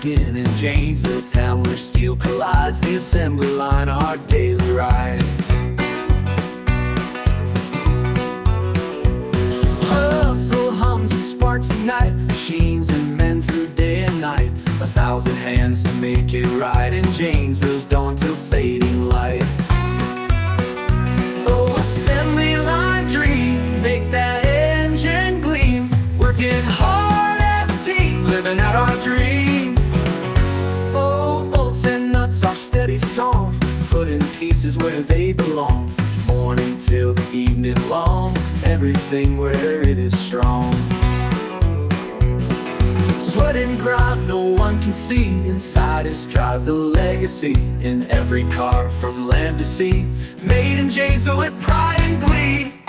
begin in Janesville town, where steel collides the assembly line, our daily ride. Hustle hums and sparks ignite, machines and men through day and night. 1,000 hands to make it right in Janesville's dawn till fading light. Oh, assembly line dream, make that engine gleam, working hard as a team, living out our dream. Oh, bolts and nuts, our steady song, putting pieces where they belong. Morning till the evening long, everything where it is strong. Sweat and grind no one can see, inside us drives the legacy. In every car from land to sea, made in Janesville with pride and glee.